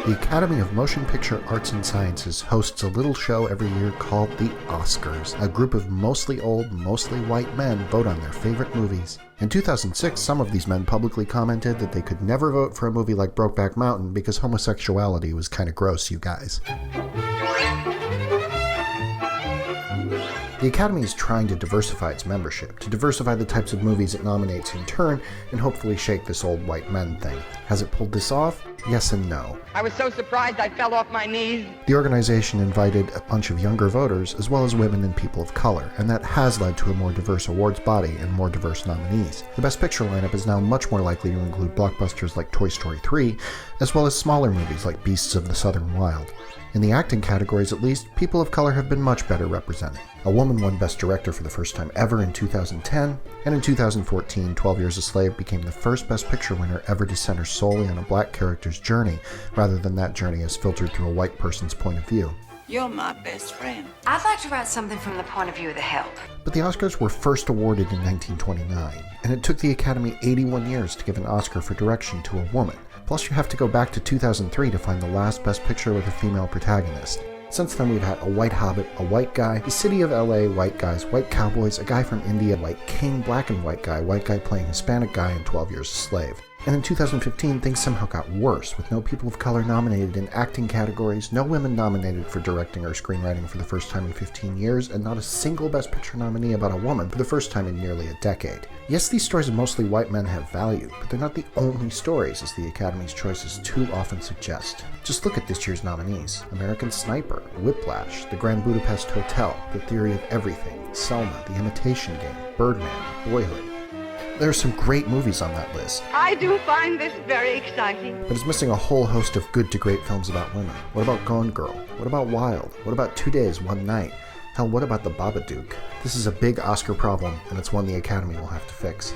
The Academy of Motion Picture Arts and Sciences hosts a little show every year called the Oscars. A group of mostly old, mostly white men vote on their favorite movies. In 2006, some of these men publicly commented that they could never vote for a movie like Brokeback Mountain because homosexuality was kind of gross, you guys. The Academy is trying to diversify its membership, to diversify the types of movies it nominates in turn, and hopefully shake this old white men thing. Has it pulled this off? Yes and no. I was so surprised I fell off my knees. The organization invited a bunch of younger voters, as well as women and people of color, and that has led to a more diverse awards body and more diverse nominees. The Best Picture lineup is now much more likely to include blockbusters like Toy Story 3, as well as smaller movies like Beasts of the Southern Wild. In the acting categories, at least, people of color have been much better represented. A woman won Best Director for the first time ever in 2010, and in 2014, 12 Years a Slave became the first Best Picture winner ever to center solely on a black character's journey, rather than that journey as filtered through a white person's point of view. You're my best friend. I'd like to write something from the point of view of the help. But the Oscars were first awarded in 1929, and it took the Academy 81 years to give an Oscar for direction to a woman. Plus, you have to go back to 2003 to find the last Best Picture with a female protagonist. Since then, we've had a white hobbit, a white guy, the city of LA, white guys, white cowboys, a guy from India, white king, black and white guy playing Hispanic guy in 12 Years a Slave. And in 2015, things somehow got worse, with no people of color nominated in acting categories, no women nominated for directing or screenwriting for the first time in 15 years, and not a single Best Picture nominee about a woman for the first time in nearly a decade. Yes, these stories of mostly white men have value, but they're not the only stories, as the Academy's choices too often suggest. Just look at this year's nominees: American Sniper, Whiplash, The Grand Budapest Hotel, The Theory of Everything, Selma, The Imitation Game, Birdman, Boyhood. There are some great movies on that list. I do find this very exciting. But it's missing a whole host of good to great films about women. What about Gone Girl? What about Wild? What about 2 Days, One Night? Hell, what about The Babadook? This is a big Oscar problem, and it's one the Academy will have to fix.